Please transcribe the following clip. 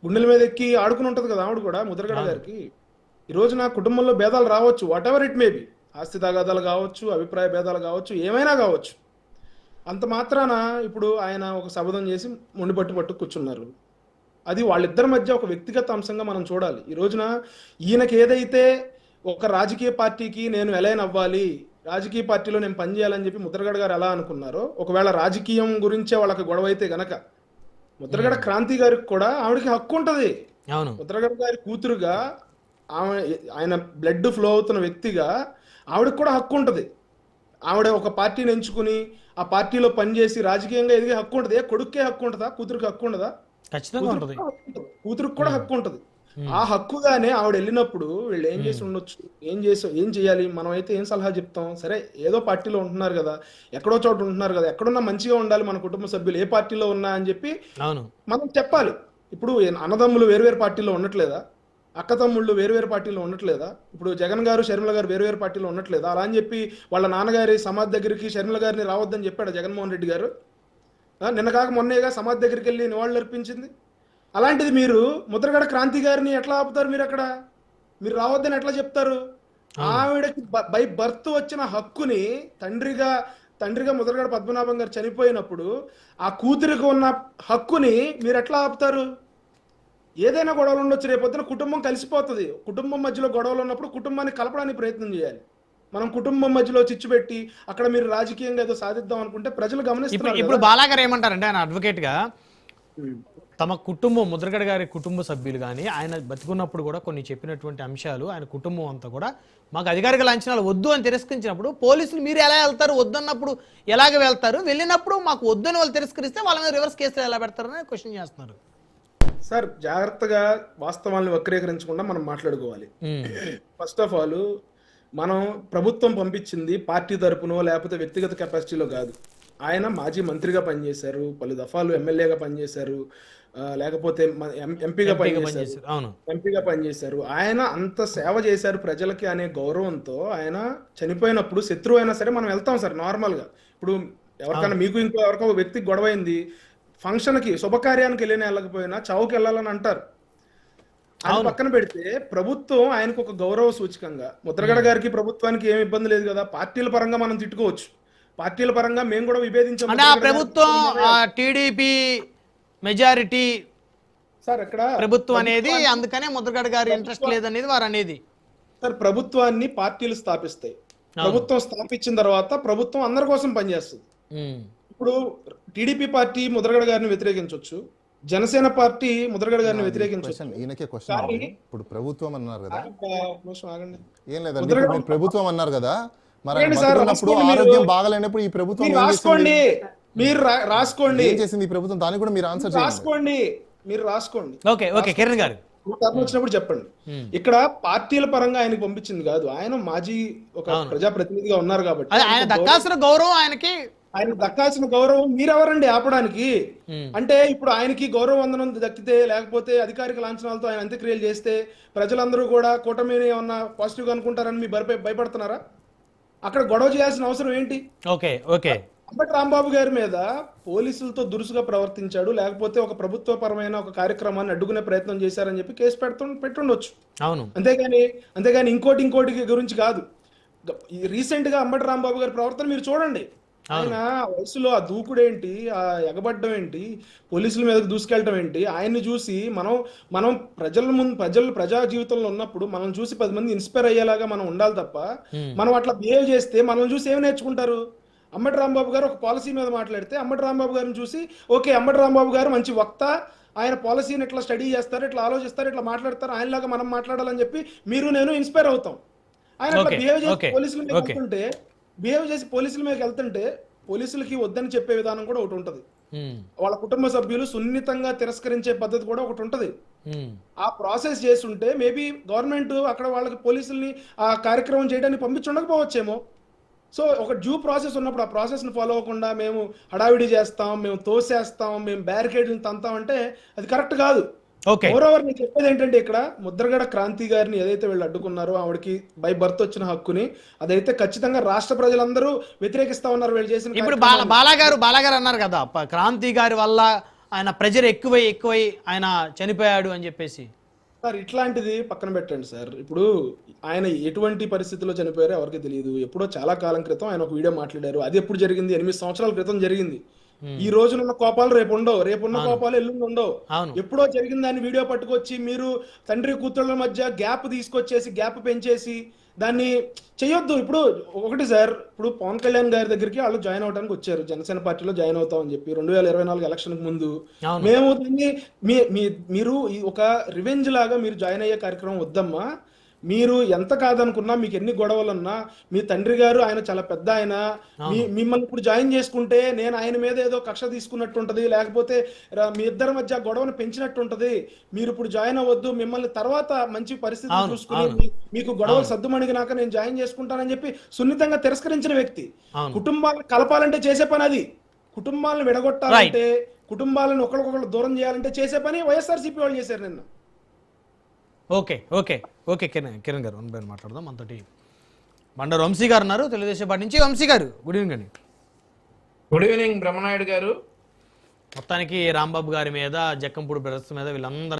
గుండెల మీద ఎక్కి ఆడుకుని ఉంటది కదా ఆవిడ కూడా, ముద్రగడ అవును. గారికి. ఈ రోజు నా కుటుంబంలో భేదాలు రావచ్చు, వాట్ ఎవర్ ఇట్ మేబీ, ఆస్తి తగాదాలు కావచ్చు, అభిప్రాయ భేదాలు కావచ్చు, ఏమైనా కావచ్చు. అంత మాత్రాన ఇప్పుడు ఆయన ఒక శపథం చేసి మొండి పట్టు కూర్చున్నారు. అది వాళ్ళిద్దరి మధ్య ఒక వ్యక్తిగత అంశంగా మనం చూడాలి. ఈ రోజున ఈయనకి ఏదైతే ఒక రాజకీయ పార్టీకి నేను ఎలైన్ అవ్వాలి, రాజకీయ పార్టీలో నేను పనిచేయాలని చెప్పి ముద్రగడ గారు ఎలా అనుకున్నారో, ఒకవేళ రాజకీయం గురించే వాళ్ళకి గొడవ అయితే గనక ముద్రగడ క్రాంతి గారికి కూడా ఆవిడకి హక్కు ఉంటది. అవును. ముద్రగడ గారి కూతురుగా, ఆమె ఆయన బ్లడ్ ఫ్లో అవుతున్న వ్యక్తిగా ఆవిడకి కూడా హక్కు ఉంటది. ఆవిడ ఒక పార్టీని ఎంచుకుని ఆ పార్టీలో పనిచేసి రాజకీయంగా ఎదిగే హక్కు ఉంటది. ఏ కొడుక్కే హక్కు ఉంటుందా, కూతురికి హక్కు ఉండదా? ఖచ్చితంగా ఉంటది. కూతురికి కూడా హక్కు ఉంటది. ఆ హక్కుగానే ఆవిడ వెళ్ళినప్పుడు వీళ్ళు ఏం చేసి ఉండొచ్చు, ఏం చేయాలి, మనం అయితే ఏం సలహా చెప్తాం? సరే, ఏదో పార్టీలో ఉంటున్నారు కదా, ఎక్కడో చోట ఉంటున్నారు కదా, ఎక్కడున్నా మంచిగా ఉండాలి మన కుటుంబ సభ్యులు, ఏ పార్టీలో ఉన్నా అని చెప్పి అవును. మనం చెప్పాలి. ఇప్పుడు అన్నదమ్ములు వేరువేరు పార్టీలో ఉండట్లేదా? అక్క తమ్ముళ్ళు వేరువేరు పార్టీలో ఉండట్లేదా? ఇప్పుడు జగన్ గారు షర్మిల గారు వేరువేరు పార్టీలో ఉండట్లేదా? అలా అని చెప్పి వాళ్ళ నాన్నగారి సమాధి దగ్గరికి షర్మిల గారిని రావద్దని చెప్పాడు జగన్మోహన్ రెడ్డి గారు. నిన్న కాక మొన్నేగా సమాధి దగ్గరికి వెళ్ళి నివాళులు అర్పించింది. అలాంటిది మీరు ముద్రగడ క్రాంతి గారిని ఎట్లా ఆపుతారు? మీరు అక్కడ మీరు రావద్దని ఎట్లా చెప్తారు? ఆవిడకి బై బర్త్ వచ్చిన హక్కుని తండ్రిగా ముద్రగడ పద్మనాభం గారు చనిపోయినప్పుడు ఆ కూతురికి ఉన్న హక్కుని మీరు ఎట్లా ఆపుతారు? ఏదైనా గొడవలు ఉండొచ్చు, రేపొద్దున కుటుంబం కలిసిపోతుంది. కుటుంబం మధ్యలో గొడవలు ఉన్నప్పుడు కుటుంబాన్ని కలపడానికి ప్రయత్నం చేయాలి. మనం కుటుంబం మధ్యలో చిచ్చు పెట్టి అక్కడ మీరు రాజకీయంగా ఏదో సాధిద్దాం అనుకుంటే ప్రజలు గమనిస్తున్నారు ఇప్పుడు కదా. బాలాగారు ఏమంటారంటే, ఆయన అడ్వకేట్ గా ఉమ్. తమ కుటుంబం, ముద్రగడ గారి కుటుంబ సభ్యులు కానీ ఆయన బతుకున్నప్పుడు కూడా కొన్ని చెప్పినటువంటి అంశాలు, ఆయన కుటుంబం అంతా కూడా మాకు అధికారిక లాంఛనాలు వద్దు అని తిరస్కరించినప్పుడు, పోలీసులు మీరు ఎలా వెళ్తారు, వద్దన్నప్పుడు ఎలాగ వెళ్తారు, వెళ్ళినప్పుడు మాకు వద్దని వాళ్ళు తిరస్కరిస్తే వాళ్ళ మీద రివర్స్ కేసులు ఎలా పెడతారని క్వశ్చన్ చేస్తున్నారు. సార్, జాగ్రత్తగా వాస్తవాలను వక్రీకరించకుండా మనం మాట్లాడుకోవాలి. ఫస్ట్ ఆఫ్ ఆల్, మనం ప్రభుత్వం పంపించింది పార్టీ తరపునో లేకపోతే వ్యక్తిగత కెపాసిటీలో కాదు. ఆయన మాజీ మంత్రిగా పనిచేశారు, పలు దఫాలు ఎమ్మెల్యేగా పనిచేశారు, లేకపోతే ఎంపీగా పనిచేశారు. అవును. ఎంపీగా పనిచేశారు. ఆయన అంత సేవ చేశారు ప్రజలకి అనే గౌరవంతో ఆయన చనిపోయినప్పుడు శత్రువు అయినా సరే మనం వెళ్తాం సార్ నార్మల్గా. ఇప్పుడు ఎవరికైనా, మీకు ఇంకో ఎవరికో వ్యక్తికి గొడవ అయింది, ఫంక్షన్కి శుభకార్యానికి వెళ్ళకపోయినా చావుకి వెళ్ళాలని అంటారు. అది పక్కన పెడితే ప్రభుత్వం ఆయనకు ఒక గౌరవ సూచకంగా, ముద్రగడ గారికి ప్రభుత్వానికి ఏమి ఇబ్బంది లేదు కదా, పార్టీల పరంగా మనం తిట్టుకోవచ్చు. పార్టీల పరంగా మేము కూడా విభేదించాం. అంటే ఆ ప్రభుత్వం టీడీపీ మెజారిటీ సార్ అక్కడ ప్రభుత్వం అనేది, అందుకనే ముద్రగడ గారి ఇంట్రెస్ట్ లేదనేది వారు అనేది. సార్, ప్రభుత్వాన్ని పార్టీలు స్థాపిస్తాయి. ప్రభుత్వం స్థాపించిన తర్వాత ప్రభుత్వం అందరి కోసం పనిచేస్తుంది. ఇప్పుడు టీడీపీ పార్టీ ముద్రగడ గారిని వ్యతిరేకించవచ్చు, జనసేన పార్టీ ముద్రగడ గారిని వ్యతిరేకించవచ్చు. ఈయనకే క్వశ్చన్. ఇప్పుడు ప్రభుత్వం అన్నారు కదా, ఆగండి. ఏం లేదండి, ఇప్పుడు మీరు ప్రభుత్వం అన్నారు కదా, మరి ఆయన సార్, బతుకున్నప్పుడు రాసుకోండి మీరు. ఆరోగ్యం బాగలేనప్పుడు ఈ ప్రభుత్వం మీరు ఏం రాసుకోండి, చేసింది? మీరు రాసుకోండి, ఏం చేసింది ఈ ప్రభుత్వం? దానికి కూడా మీరు ఆన్సర్ చేయండి. రాసుకోండి, మీరు రాసుకోండి. ఓకే కిరణ్ గారు టర్న్ వచ్చినప్పుడు చెప్పండి. ఇక్కడ పార్టీల పరంగా ఆయనకి పంపించింది కాదు, ఆయన మాజీ ఒక ప్రజాప్రతినిధిగా ఉన్నారు కాబట్టి ఆయన దక్కాల్సిన గౌరవం ఆయన దక్కాల్సిన గౌరవం మీరెవరండి ఆపడానికి? అంటే ఇప్పుడు ఆయనకి గౌరవ వందనం దక్కితే, లేకపోతే అధికారిక లాంఛనాలతో ఆయన అంత్యక్రియలు చేస్తే ప్రజలందరూ కూడా కూటమిని ఏమన్నా పాజిటివ్ గా అనుకుంటారని మీ భయపడుతున్నారా? అక్కడ గొడవ చేయాల్సిన అవసరం ఏంటి? ఓకే అంబటి రాంబాబు గారి మీద పోలీసులతో దురుసుగా ప్రవర్తించాడు, లేకపోతే ఒక ప్రభుత్వపరమైన ఒక కార్యక్రమాన్ని అడ్డుకునే ప్రయత్నం చేశారని చెప్పి కేసు పెట్టుండొచ్చు. అవును. అంతేగాని ఇంకోటి గురించి కాదు. రీసెంట్ గా అంబటి రాంబాబు గారి ప్రవర్తన మీరు చూడండి. ఆయన వయసులో ఆ దూకుడేంటి, ఆ ఎగబడ్డం ఏంటి, పోలీసుల మీదకి దూసుకెళ్ళటం ఏంటి? ఆయన్ని చూసి మనం ప్రజా జీవితంలో ఉన్నప్పుడు మనం చూసి 10 మంది ఇన్స్పైర్ అయ్యేలాగా మనం ఉండాలి తప్ప, మనం అట్లా బిహేవ్ చేస్తే మనం చూసి ఏమి నేర్చుకుంటారు? అంబటి రాంబాబు గారు ఒక పాలసీ మీద మాట్లాడితే అంబటి రాంబాబు గారిని చూసి, ఓకే అంబటి రాంబాబు గారు మంచి వక్త, ఆయన పాలసీని ఇట్లా స్టడీ చేస్తారు, ఇట్లా ఆలోచిస్తారు, ఇట్లా మాట్లాడతారు, ఆయనలాగా మనం మాట్లాడాలని చెప్పి నేను ఇన్స్పైర్ అవుతాం. ఆయన అట్లా బిహేవ్ చేసి పోలీసుల మీద వెళ్తుంటే పోలీసులకి వద్దని చెప్పే విధానం కూడా ఒకటి ఉంటది. వాళ్ళ కుటుంబ సభ్యులు సున్నితంగా తిరస్కరించే పద్ధతి కూడా ఒకటి ఉంటది. ఆ ప్రాసెస్ చేస్తుంటే మేబీ గవర్నమెంట్ అక్కడ వాళ్ళకి పోలీసుల్ని ఆ కార్యక్రమం చేయడానికి పంపించుండకపోవచ్చేమో. సో ఒక డ్యూ ప్రాసెస్ ఉన్నప్పుడు ఆ ప్రాసెస్ ని ఫాలో అవ్వకుండా మేము హడావిడి చేస్తాం, మేము తోసేస్తాం, మేము బ్యారికేడ్లను తంతాం అంటే అది కరెక్ట్ కాదు. మోరోవర్ నేను చెప్పేది ఏంటంటే, ఇక్కడ ముద్రగడ క్రాంతి గారిని ఏదైతే వీళ్ళు అడ్డుకున్నారో, ఆవిడకి బై బర్త్ వచ్చిన హక్కుని, అదైతే ఖచ్చితంగా రాష్ట్ర ప్రజలందరూ వ్యతిరేకిస్తా ఉన్నారు వీళ్ళు చేసిన. ఇప్పుడు బాలాగారు అన్నారు కదా, క్రాంతి గారి వల్ల ఆయన ప్రెజర్ ఎక్కువై ఆయన చనిపోయాడు అని చెప్పేసి? సార్ ఇట్లాంటిది పక్కన పెట్టండి సార్. ఇప్పుడు ఆయన ఎటువంటి పరిస్థితుల్లో చనిపోయారో ఎవరికి తెలియదు. ఎప్పుడో చాలా కాలం క్రితం ఆయన ఒక వీడియో మాట్లాడారు. అది ఎప్పుడు జరిగింది? 8 సంవత్సరాల క్రితం జరిగింది. ఈ రోజునున్న కోపాలు రేపు ఉండవు, రేపున్న కోపాలు ఎల్లుండి ఉండవు. ఎప్పుడో జరిగిన దాన్ని వీడియో పట్టుకొచ్చి మీరు తండ్రి కూతుళ్ళ మధ్య గ్యాప్ తీసుకొచ్చేసి గ్యాప్ పెంచేసి దాన్ని చేయొద్దు. ఇప్పుడు ఒకటి సార్, ఇప్పుడు పవన్ కళ్యాణ్ గారి దగ్గరికి వాళ్ళు జాయిన్ అవడానికి వచ్చారు, జనసేన పార్టీలో జాయిన్ అవుతామని చెప్పి 2024 ఎలక్షన్ ముందు. మేము దీన్ని మీరు ఒక రివెంజ్ లాగా మీరు జాయిన్ అయ్యే కార్యక్రమం వద్దమ్మా. మీరు ఎంత కాదనుకున్నా, మీకు ఎన్ని గొడవలున్నా, మీ తండ్రి గారు ఆయన చాలా పెద్ద ఆయన, మిమ్మల్ని ఇప్పుడు జాయిన్ చేసుకుంటే నేను ఆయన మీద ఏదో కక్ష తీసుకున్నట్టు ఉంటది, లేకపోతే మీ ఇద్దరి మధ్య గొడవను పెంచినట్టు ఉంటది. మీరు ఇప్పుడు జాయిన్ అవ్వద్దు, మిమ్మల్ని తర్వాత మంచి పరిస్థితి చూసుకుని మీకు గొడవలు సద్దుమణిగినాక నేను జాయిన్ చేసుకుంటానని చెప్పి సున్నితంగా తిరస్కరించిన వ్యక్తి. కుటుంబాలను కలపాలంటే చేసే పని అది. కుటుంబాలను విడగొట్టాలంటే, కుటుంబాలను ఒకరికొకరు దూరం చేయాలంటే చేసే పని వైఎస్ఆర్సీపీ వాళ్ళు చేశారు నిన్న. ఓకే ఓకే ఓకే కిరణ్ గారు మాట్లాడదాం. మనతోటి బండారు వంశీ గారు ఉన్నారు, తెలుగుదేశం పార్టీ నుంచి. వంశీ గారు గుడ్ ఈవినింగ్ అండి. గుడ్ ఈవినింగ్ బ్రహ్మనాయుడు గారు. మొత్తానికి రాంబాబు గారి మీద, జక్కంపూడి బ్రదర్స్ మీద వీళ్ళందరూ